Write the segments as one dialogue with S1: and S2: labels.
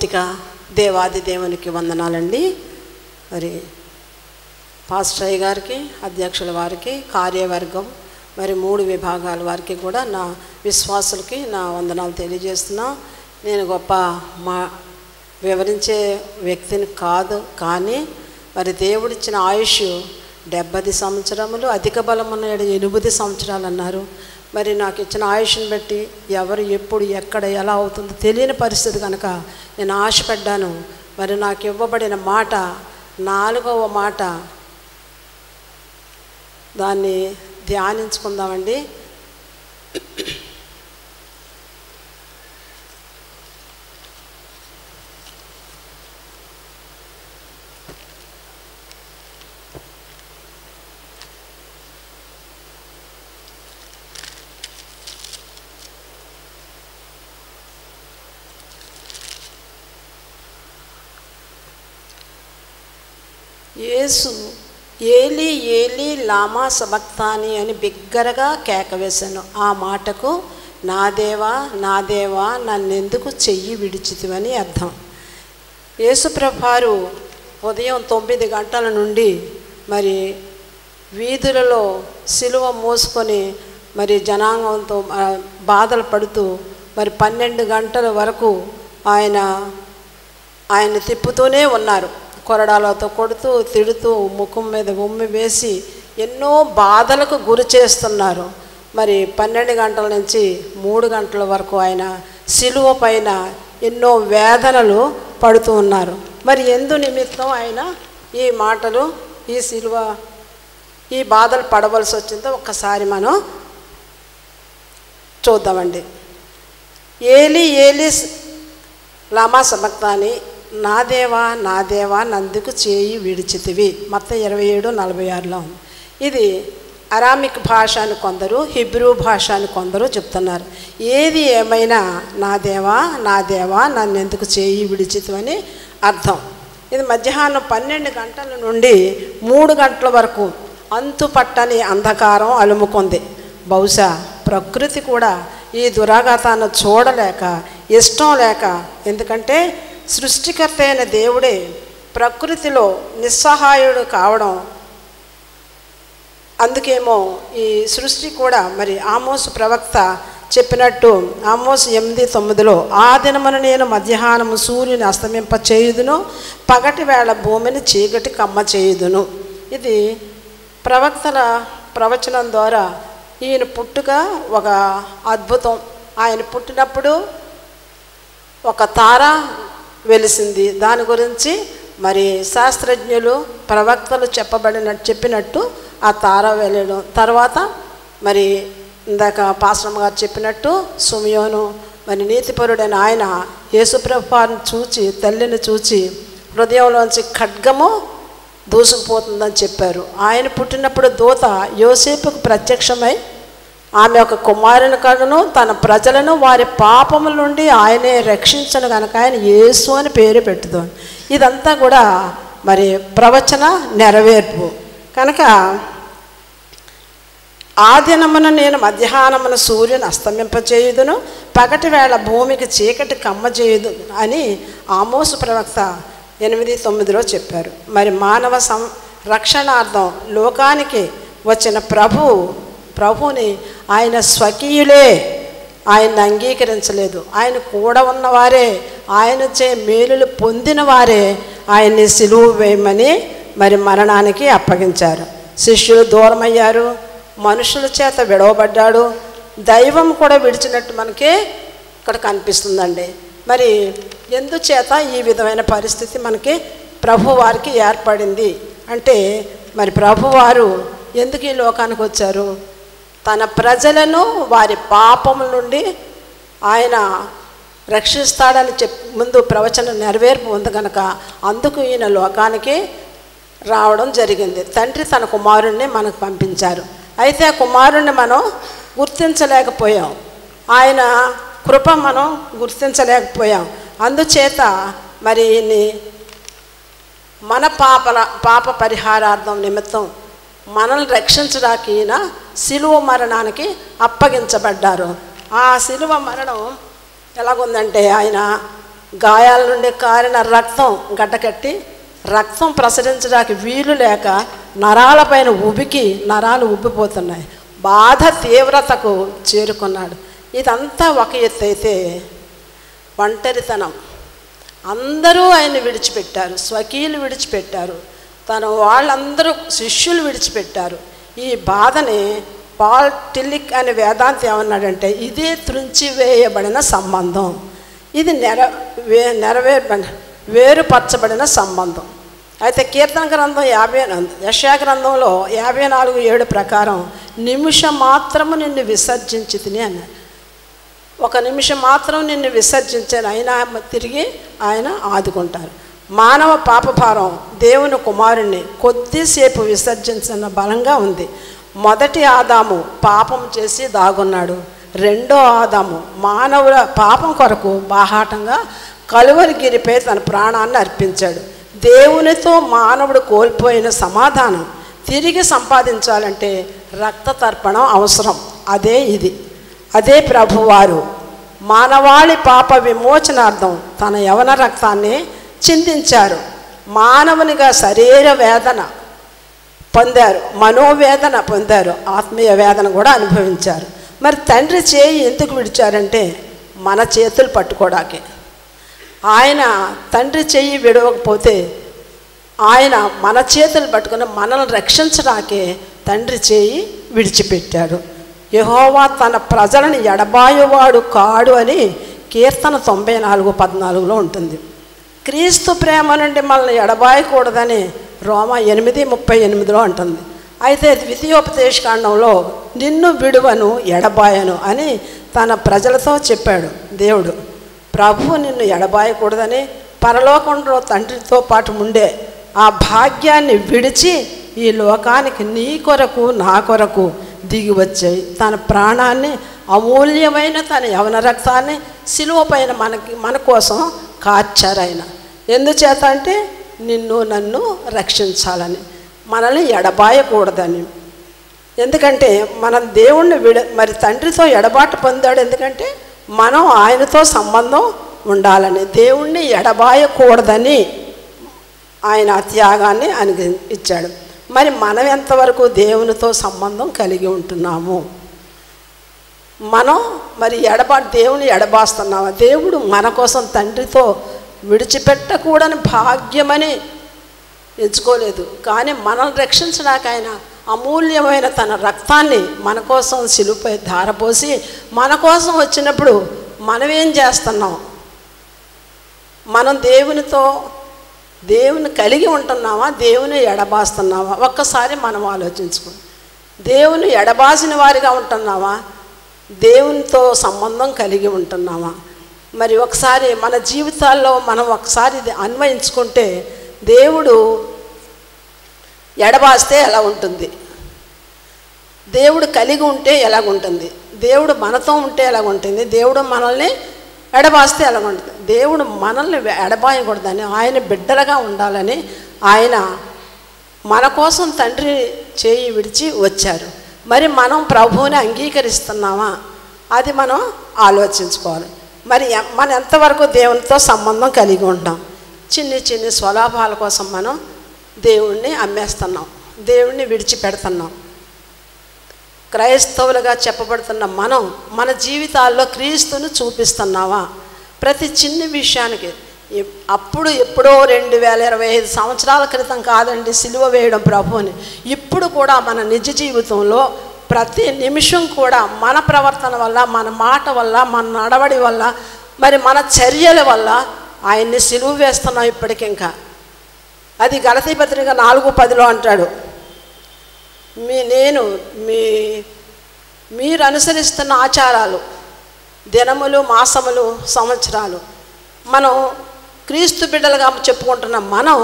S1: సర్వశక్తిక దేవాది దేవునికి వందనాలండి. మరి పాస్టర్ అయ్య గారికి, అధ్యక్షుల వారికి, కార్యవర్గం, మరి 3 విభాగాల వారికి కూడా నా విశ్వాసులకి నా వందనాలు తెలియజేస్తున్నా. నేను గొప్ప వివరించే వ్యక్తిని కాదు, కానీ మరి దేవుడిచ్చిన ఆయుష్ 70 సంవత్సరములు, అధిక బలమున్న 80 సంవత్సరాలు అన్నారు. మరి నాకు ఇచ్చిన ఆయుష్ని బట్టి ఎవరు ఎప్పుడు ఎక్కడ ఎలా అవుతుందో తెలియని పరిస్థితి కనుక నేను ఆశపడ్డాను. మరి నాకు ఇవ్వబడిన మాట 4వ మాట, దాన్ని ధ్యానించుకుందామండి. యేసు ఏలి ఏలి లామా సబక్తాని అని బిగ్గరగా కేక వేశాను. ఆ మాటకు నా దేవా నా దేవా నన్నెందుకు చెయ్యి విడిచితివని అర్థం. యేసుప్రభువారు ఉదయం 9 గంటల నుండి మరి వీధులలో సిలువ మోసుకొని మరి జనాంగంతో బాధలు పడుతూ మరి 12 గంటల వరకు ఆయన తిప్పుతూనే ఉన్నారు. కొరడాలతో కొడుతూ తిడుతూ ముఖం మీద ఉమ్మి వేసి ఎన్నో బాధలకు గురి చేస్తున్నారు. మరి 12 గంటల నుంచి 3 గంటల వరకు ఆయన సిలువ పైన ఎన్నో వేదనలు పడుతూ ఉన్నారు. మరి ఎందు నిమిత్తం ఆయన ఈ మాటలు, ఈ సిలువ, ఈ బాధలు పడవలసి వచ్చిందో ఒక్కసారి మనం చూద్దామండి. ఏలి ఏలి లామా సబక్తాని, నా దేవా నా దేవా నందుకు చేయి విడిచితివి. మత్తయి 27:46లో ఉంది. ఇది అరామిక్ భాష అని కొందరు, హిబ్రూ భాష అని కొందరు చెప్తున్నారు. ఏది ఏమైనా నా దేవా నా దేవా నన్నెందుకు చేయి విడిచితివని అర్థం. ఇది మధ్యాహ్నం 12 గంటల నుండి 3 గంటల వరకు అంతు పట్టని అంధకారం అలుముకుంది. బహుశా ప్రకృతి కూడా ఈ దురాఘాతాన్ని చూడలేక, ఇష్టం లేక, ఎందుకంటే సృష్టికర్త అయిన దేవుడే ప్రకృతిలో నిస్సహాయుడు కావడం, అందుకేమో ఈ సృష్టి కూడా మరి ఆమోసు ప్రవక్త చెప్పినట్టు ఆమోసు 8:9లో ఆ దినమున నేను మధ్యాహ్నము సూర్యుని అస్తమింప చేయుదును, పగటి వేళ భూమిని చీకటి కమ్మ చేయుదును. ఇది ప్రవక్తల ప్రవచనం ద్వారా ఈయన పుట్టుక ఒక అద్భుతం. ఆయన పుట్టినప్పుడు ఒక తార వెలిసింది. దాని గురించి మరి శాస్త్రజ్ఞులు, ప్రవక్తలు చెప్పినట్టు ఆ తార వెళ్ళడం. తర్వాత మరి ఇందాక పాస్టర్ గారు చెప్పినట్టు సుమయోను మరి నీతిపరుడైన ఆయన యేసుప్రభువుని చూచి, తల్లిని చూచి హృదయంలోంచి ఖడ్గము దూసుకుపోతుందని చెప్పారు. ఆయన పుట్టినప్పుడు దూత యోసేపుకు ప్రత్యక్షమై ఆమె ఒక కుమారుని కడును, తన ప్రజలను వారి పాపముల నుండి ఆయనే రక్షించను కనుక ఆయన యేసు అని పేరు పెట్టుదు. ఇదంతా కూడా మరి ప్రవచన నెరవేర్పు కనుక ఆ దినమున నేను మధ్యాహ్నమున సూర్యుని అస్తమింపచేయుదును, పగటి వేళ భూమికి చీకటి కమ్మ చేయుదు అని ఆమోసు ప్రవక్త 8:9లో చెప్పారు. మరి మానవ రక్షణార్థం లోకానికి వచ్చిన ప్రభువుని ఆయన స్వకీయులే ఆయన్ని అంగీకరించలేదు. ఆయన కూడా ఉన్నవారే, ఆయన చే మేలులు పొందిన వారే ఆయన్ని సిలువ వేయమని మరి మరణానికి అప్పగించారు. శిష్యులు దూరమయ్యారు, మనుషుల చేత విడవబడ్డాడు, దైవం కూడా విడిచినట్టు మనకి ఇక్కడ కనిపిస్తుందండి. మరి ఎందుచేత ఈ విధమైన పరిస్థితి మనకి ప్రభువారికి ఏర్పడింది అంటే, మరి ప్రభువారు ఎందుకు ఈ లోకానికి వచ్చారు? తన ప్రజలను వారి పాపముల నుండి ఆయన రక్షిస్తాడని ముందు ప్రవచన నెరవేర్పు ఉంది కనుక అందుకు ఈయన లోకానికి రావడం జరిగింది. తండ్రి తన కుమారుణ్ణి మనకు పంపించారు. అయితే ఆ కుమారుణ్ణి మనం గుర్తించలేకపోయాం, ఆయన కృప మనం గుర్తించలేకపోయాం. అందుచేత మరి మన పాప పరిహారార్థం నిమిత్తం మనల్ని రక్షించడానికి ఈయన సిలువ మరణానికి అప్పగించబడ్డారు. ఆ సిలువ మరణం ఎలాగుందంటే, ఆయన గాయాల నుండి కారిన రక్తం గడ్డకట్టి రక్తం ప్రసరించడానికి వీలు లేక నరాలపైన నరాలు ఉబ్బిపోతున్నాయి. బాధ తీవ్రతకు చేరుకున్నాడు. ఇదంతా ఒక ఎత్తు అయితే ఒంటరితనం. అందరూ ఆయన విడిచిపెట్టారు, స్వకీయులు విడిచిపెట్టారు, తన వాళ్ళందరూ శిష్యులు విడిచిపెట్టారు. ఈ బాధని పాల్ టిల్లిక్ అనే వేదాంతి ఏమన్నాడంటే, ఇదే త్రుంచివేయబడిన సంబంధం, ఇది వేరుపరచబడిన సంబంధం. అయితే కీర్తన గ్రంథం యెషయా గ్రంథంలో 54:7 ప్రకారం నిమిషం మాత్రము నిన్ను విసర్జించి తిని అన్నాడు. ఒక నిమిషం మాత్రం నిన్ను విసర్జించాను, అయినా తిరిగి ఆయన ఆదుకుంటారు. మానవ పాపభారం దేవుని కుమారుణ్ణి కొద్దిసేపు విసర్జించిన బలంగా ఉంది. మొదటి ఆదాము పాపం చేసి దాగున్నాడు. రెండో ఆదాము మానవుల పాపం కొరకు బాహాటంగా కలువరిగిరిపై తన ప్రాణాన్ని అర్పించాడు. దేవునితో మానవుడు కోల్పోయిన సమాధానం తిరిగి సంపాదించాలంటే రక్త తర్పణం అవసరం. అదే ప్రభువారు మానవాళి పాప విమోచనార్థం తన యవన రక్తాన్ని చిందించారు. మానవునిగా శరీర వేదన పొందారు, మనోవేదన పొందారు, ఆత్మీయ వేదన కూడా అనుభవించారు. మరి తండ్రి చేయి ఎందుకు విడిచారంటే మన చేతులు పట్టుకోవడానికి. ఆయన తండ్రి చెయ్యి విడవకపోతే ఆయన మన చేతులు పట్టుకుని మనల్ని రక్షించడానికే తండ్రి చేయి విడిచిపెట్టాడు. యెహోవా తన ప్రజలను ఎడబాయువాడు కాడు అని కీర్తన 94:14 ఉంటుంది. క్రీస్తు ప్రేమ నుండి మనల్ని ఎడబాయకూడదని రోమా 8:38 అంటుంది. అయితే ద్వితీయోపదేశకాండంలో నిన్ను విడువను ఎడబాయను అని తన ప్రజలతో చెప్పాడు దేవుడు. ప్రభువు నిన్ను ఎడబాయకూడదని పరలోకంలో తండ్రితో పాటు ఉండే ఆ భాగ్యాన్ని విడిచి ఈ లోకానికి నీ కొరకు నా కొరకు దిగి వచ్చాయి. తన ప్రాణాన్ని అమూల్యమైన తన యవన రక్తాన్ని సిలువ పైన మన కోసం కార్చారు. ఆయన ఎందుచేత అంటే నిన్ను నన్ను రక్షించాలని, మనల్ని ఎడబాయకూడదని. ఎందుకంటే మనం దేవుణ్ణి మరి తండ్రితో ఎడబాటు పొందాడు. ఎందుకంటే మనం ఆయనతో సంబంధం ఉండాలని, దేవుణ్ణి ఎడబాయకూడదని ఆయన త్యాగాన్ని ఇచ్చాడు. మరి మనం ఎంతవరకు దేవునితో సంబంధం కలిగి ఉంటున్నాము? మనం మరి దేవుని ఎడబాస్తున్నామా? దేవుడు మన కోసం తండ్రితో విడిచిపెట్టకూడని భాగ్యమని ఎంచుకోలేదు, కానీ మనల్ని రక్షించడానికి ఆయన అమూల్యమైన తన రక్తాన్ని మన కోసం సిలువపై ధారపోసి మన కోసం వచ్చినప్పుడు మనం ఏం చేస్తున్నాం? మనం దేవుని కలిగి ఉంటున్నామా, దేవుని ఎడబాస్తున్నామా? ఒక్కసారి మనం ఆలోచించుకో. దేవుని ఎడబాసిన వారిగా ఉంటున్నామా, దేవునితో సంబంధం కలిగి ఉంటున్నామా? మరి ఒకసారి మన జీవితాల్లో మనం ఒకసారి అన్వయించుకుంటే దేవుడు ఎడబాస్తే ఎలా ఉంటుంది, దేవుడు కలిగి ఉంటే ఎలాగుంటుంది, దేవుడు మనతో ఉంటే ఎలాగుంటుంది, దేవుడు మనల్ని ఎడబాస్తే ఎలాగుంటుంది. దేవుడు మనల్ని ఎడబాయకూడదని, ఆయన బిడ్డలుగా ఉండాలని ఆయన మన కోసం తండ్రి చేయి విడిచి వచ్చారు. మరి మనం ప్రభువుని అంగీకరిస్తున్నామా? అది మనం ఆలోచించుకోవాలి. మరి మనం ఎంతవరకు దేవునితో సంబంధం కలిగి ఉంటాం? చిన్ని స్వలాభాల కోసం మనం దేవుణ్ణి అమ్మేస్తున్నాం, దేవుణ్ణి విడిచిపెడుతున్నాం. క్రైస్తవులుగా చెప్పబడుతున్న మనం మన జీవితాల్లో క్రీస్తును చూపిస్తున్నావా? ప్రతి చిన్న విషయానికి ఎప్పుడో 2025 సంవత్సరాల క్రితం కాదండి సిలువ వేయడం ప్రభువుని. ఇప్పుడు కూడా మన నిజ జీవితంలో ప్రతి నిమిషం కూడా మన ప్రవర్తన వల్ల, మన మాట వల్ల, మన నడవడి వల్ల, మరి మన చర్యల వల్ల ఆయన్ని సిలువ వేస్తున్నాం ఇప్పటికింకా. అది గలతీ పత్రిక 4:10 అంటాడు, మీరు అనుసరిస్తున్న ఆచారాలు, దినములు, మాసములు, సంవత్సరాలు, మనం క్రీస్తు బిడ్డలుగా చెప్పుకుంటున్న మనం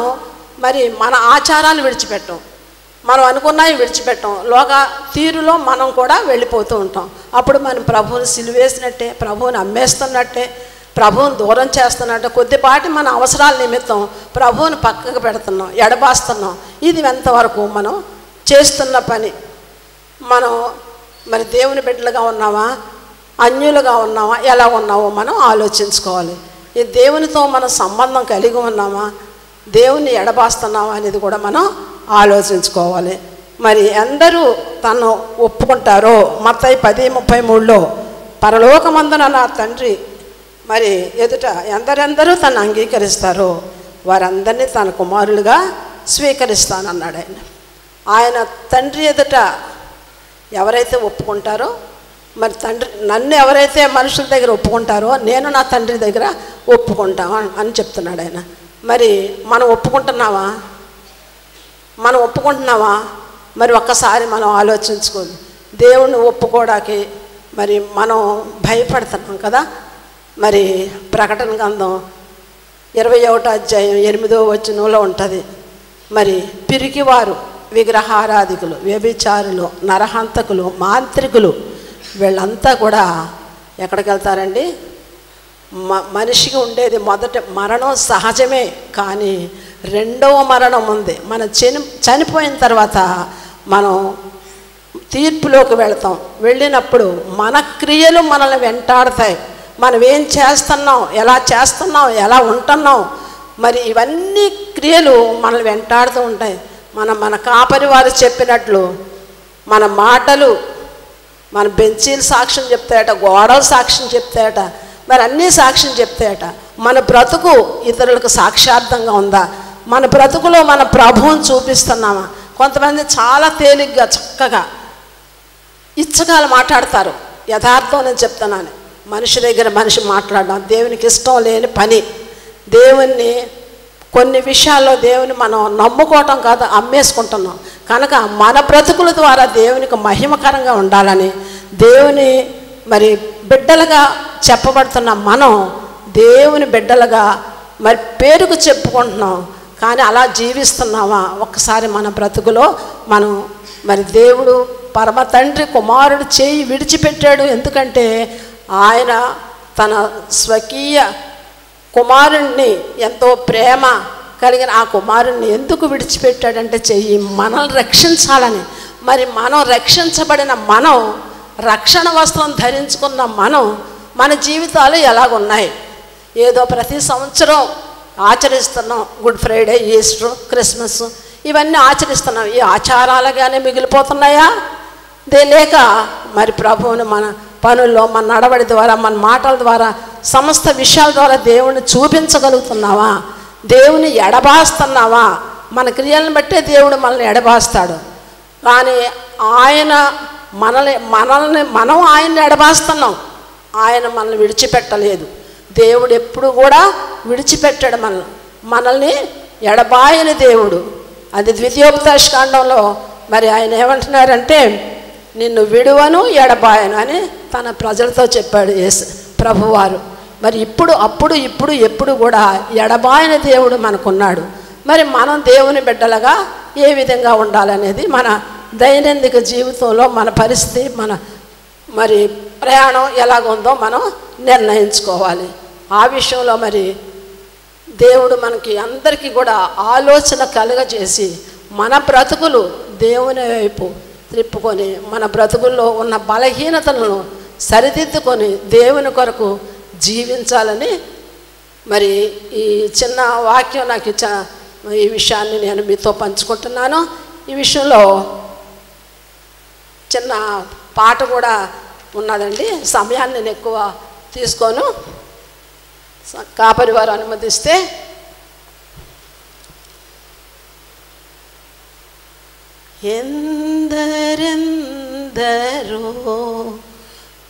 S1: మరి మన ఆచారాలు విడిచిపెట్టాం, మనం అనుకున్నవి విడిచిపెట్టాం, లోక తీరులో మనం కూడా వెళ్ళిపోతూ ఉంటాం. అప్పుడు మనం ప్రభువుని సిలువేసినట్టే, ప్రభువుని అమ్మేస్తున్నట్టే, ప్రభువుని దూరం చేస్తున్నట్టే, కొద్దిపాటి మన అవసరాల నిమిత్తం ప్రభువుని పక్కకు పెడుతున్నాం, ఎడబాస్తున్నాం. ఇది ఎంతవరకు మనం చేస్తున్న పని? మనం మరి దేవుని బిడ్డలుగా ఉన్నామా, అన్యులుగా ఉన్నామా, ఎలా ఉన్నామో మనం ఆలోచించుకోవాలి. ఈ దేవునితో మనం సంబంధం కలిగి ఉన్నామా, దేవుని ఎడబాస్తున్నామా అనేది కూడా మనం ఆలోచించుకోవాలి. మరి అందరూ తను ఒప్పుకుంటారో, మత్తయి 10:33లో పరలోకమందున నా తండ్రి మరి ఎదుట ఎందరెందరూ తను అంగీకరిస్తారో వారందరినీ తన కుమారులుగా స్వీకరిస్తానన్నాడు ఆయన. ఆయన తండ్రి ఎదుట ఎవరైతే ఒప్పుకుంటారో, మరి తండ్రి నన్ను ఎవరైతే మనుషుల దగ్గర ఒప్పుకుంటారో నేను నా తండ్రి దగ్గర ఒప్పుకుంటాను అని చెప్తున్నాడు ఆయన. మరి మనం ఒప్పుకుంటున్నావా? మరి ఒక్కసారి మనం ఆలోచించుకోండి. దేవుణ్ణి ఒప్పుకోవడానికి మరి మనం భయపడుతున్నాం కదా. మరి ప్రకటన గ్రంథం 21వ అధ్యాయం 8వ వచనంలో ఉంటుంది, మరి పిరికివారు, విగ్రహారాధికులు, వ్యభిచారులు, నరహంతకులు, మాంత్రికులు వీళ్ళంతా కూడా ఎక్కడికి వెళ్తారండి? మనిషికి ఉండేది మొదట మరణం సహజమే, కానీ రెండవ మరణం ఉంది. మనం చనిపోయిన తర్వాత మనం తీర్పులోకి వెళతాం. వెళ్ళినప్పుడు మన క్రియలు మనల్ని వెంటాడతాయి. మనం ఏం చేస్తున్నాం, ఎలా ఉంటున్నాం, మరి ఇవన్నీ క్రియలు మనల్ని వెంటాడుతూ ఉంటాయి. మన కాపరి వారు చెప్పినట్లు మన మాటలు, మన బెంచీలు సాక్ష్యం చెప్తాయట, గోడలు సాక్ష్యం చెప్తాయట, మరి అన్నీ సాక్ష్యం చెప్తాయట. మన బ్రతుకు ఇతరులకు సాక్ష్యార్థంగా ఉందా? మన బ్రతుకులో మన ప్రభువుని చూపిస్తున్నామా? కొంతమంది చాలా తేలిగ్గా చక్కగా ఇచ్చగాలు మాట్లాడతారు. యథార్థం నేను చెప్తున్నాను, మనిషి దగ్గర మనిషి మాట్లాడడం దేవునికి ఇష్టం లేని పని. దేవుణ్ణి కొన్ని విషయాల్లో దేవుని మనం నమ్ముకోవటం కాదు, అమ్మేసుకుంటున్నాం. కనుక మన బ్రతుకుల ద్వారా దేవునికి మహిమకరంగా ఉండాలని దేవుని మరి బిడ్డలుగా చెప్పబడుతున్న మనం దేవుని బిడ్డలుగా మరి పేరుకు చెప్పుకుంటున్నాం, కానీ అలా జీవిస్తున్నామా? ఒక్కసారి మన బ్రతుకులో మనం మరి దేవుడు పరమ తండ్రి కుమారుడు చేయి విడిచిపెట్టాడు. ఎందుకంటే ఆయన తన స్వకీయ కుమారుణ్ణి, ఎంతో ప్రేమ కలిగిన ఆ కుమారుణ్ణి ఎందుకు విడిచిపెట్టాడంటే చెయ్యి మనల్ని రక్షించాలని. మరి మనం రక్షించబడిన మనం, రక్షణ వస్త్రం ధరించుకున్న మనం, మన జీవితాలు ఎలాగున్నాయి? ఏదో ప్రతి సంవత్సరం ఆచరిస్తున్నాం, గుడ్ ఫ్రైడే, ఈస్టర్, క్రిస్మస్ ఇవన్నీ ఆచరిస్తున్నాం. ఈ ఆచారాలుగానే మిగిలిపోతున్నాయా? లేక మరి ప్రభువుని మన పనుల్లో, మన నడవడి ద్వారా, మన మాటల ద్వారా, సమస్త విషయాల ద్వారా దేవుని చూపించగలుగుతున్నావా? దేవుని ఎడబాస్తున్నావా? మన క్రియలను బట్టే దేవుడు మనల్ని ఎడబాస్తాడు. కానీ ఆయన మనం ఆయన్ని ఎడబాస్తున్నాం, ఆయన మనల్ని విడిచిపెట్టలేదు. దేవుడు ఎప్పుడు కూడా విడిచిపెట్టాడు మనల్ని ఎడబాయని దేవుడు. అది ద్వితీయోపదేశకాండంలో మరి ఆయన ఏమంటున్నారంటే, నిన్ను విడువను ఎడబాయను అని తన ప్రజలతో చెప్పాడు ప్రభువారు. మరి ఇప్పుడు ఎప్పుడు కూడా ఎడబాయని దేవుడు మనకున్నాడు. మరి మనం దేవుని బిడ్డలుగా ఏ విధంగా ఉండాలనేది మన దైనందిక జీవితంలో మన పరిస్థితి, మన మరి ప్రయాణం ఎలాగుందో మనం నిర్ణయించుకోవాలి. ఆ విషయంలో మరి దేవుడు మనకి అందరికీ కూడా ఆలోచన కలుగజేసి మన బ్రతుకులు దేవుని వైపు త్రిప్పుకొని, మన బ్రతుకుల్లో ఉన్న బలహీనతలను సరిదిద్దుకొని దేవుని కొరకు జీవించాలని మరి ఈ చిన్న వాక్యం నాకు ఇచ్చిన ఈ విషయాన్ని నేను మీతో పంచుకుంటున్నాను. ఈ విషయంలో చిన్న పాట కూడా ఉన్నదండి. సమయాన్ని నేను ఎక్కువ తీసుకోను, కాపరి వారు అనుమతిస్తే. ఎందరెందరో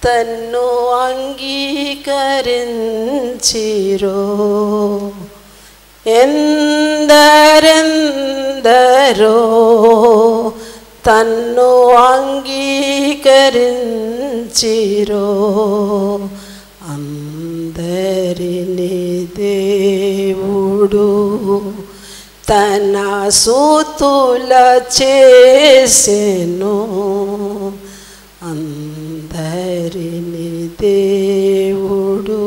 S1: తన్ను అంగీకరించిరో, ఎందరెందరో తన్ను అంగీకరించిరో, అందరిని దేవుడు తన సూతుల చేసెను, అందరిని దేవుడు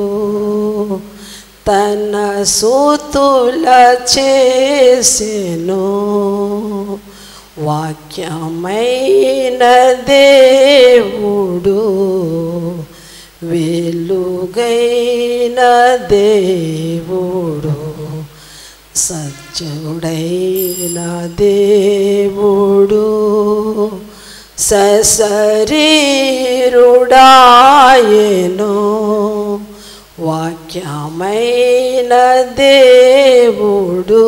S1: తన సూతుల చేసెను, వాక్యమైన దేవుడు వెలుగైన దేవుడు, సత్యుడైన దేవుడు, సశరీరుడాయెను, వాక్యమైన దేవుడు.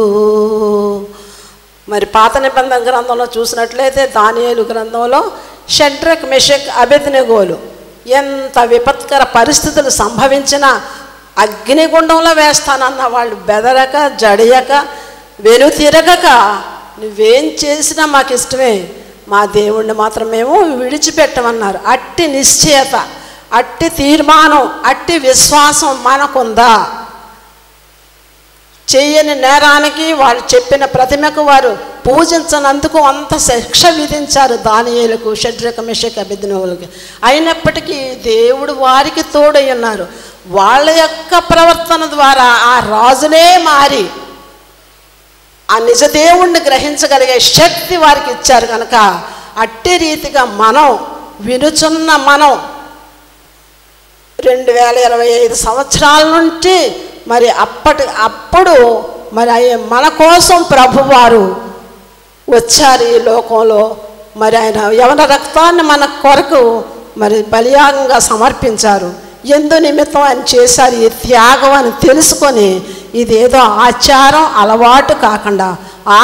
S1: మరి పాత నిబంధన గ్రంథంలో చూసినట్లయితే దానియేలు గ్రంథంలో షడ్రక్, మెషక్, అబేద్నెగోలు ఎంత విపత్కర పరిస్థితులు సంభవించినా అగ్నిగుండంలో వేస్తానన్న వాళ్ళు బెదరక, జడియక, వెనుతిరగక నువ్వేం చేసినా మాకు ఇష్టమే, మా దేవుణ్ణి మాత్రం మేము విడిచిపెట్టమన్నారు. అట్టి నిశ్చయత, అట్టి తీర్మానం, అట్టి విశ్వాసం మనకుందా? చేయని నేరానికి వాళ్ళు చెప్పిన ప్రతిమకు వారు పూజించనందుకు అంత శిక్ష విధించారు దానియేలుకు, షడ్రక్, మెషక్, అబేద్నెగోలకి. అయినప్పటికీ దేవుడు వారికి తోడై ఉన్నారు. వాళ్ళ యొక్క ప్రవర్తన ద్వారా ఆ రాజులే మారి ఆ నిజ దేవుణ్ణి గ్రహించగలిగే శక్తి వారికి ఇచ్చారు కనుక అట్టి రీతిగా మనం వినుచున్న మనం 2025 సంవత్సరాల నుండి మరి అప్పుడు మరి మన కోసం ప్రభువారు వచ్చారు ఈ లోకంలో. మరి ఆయన యవన రక్తాన్ని మన కొరకు మరి బలియాగంగా సమర్పించారు. ఎందు నిమిత్తం ఆయన చేశారు ఈ త్యాగం అని తెలుసుకొని ఇదేదో ఆచారం, అలవాటు కాకుండా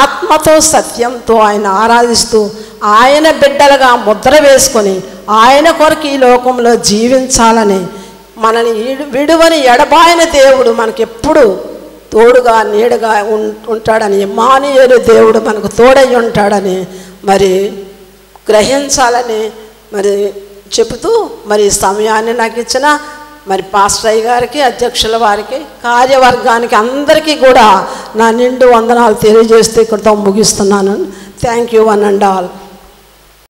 S1: ఆత్మతో, సత్యంతో ఆయన ఆరాధిస్తూ ఆయన బిడ్డలుగా ముద్ర వేసుకొని ఆయన కొరకు ఈ లోకంలో జీవించాలని, మనని విడువని ఎడబాయని దేవుడు మనకెప్పుడు తోడుగా నీడగా ఉంటాడని, ఇమ్మానుయేలు దేవుడు మనకు తోడై ఉంటాడని మరి గ్రహించాలని మరి చెబుతూ మరి సమయాన్ని నాకు ఇచ్చిన మరి పాస్టర్ అయ్య గారికి, అధ్యక్షుల వారికి, కార్యవర్గానికి అందరికీ కూడా నా నిండు వందనాలు తెలియజేస్తూ ఇక్కడితో ముగిస్తున్నాను. Thank you one and all.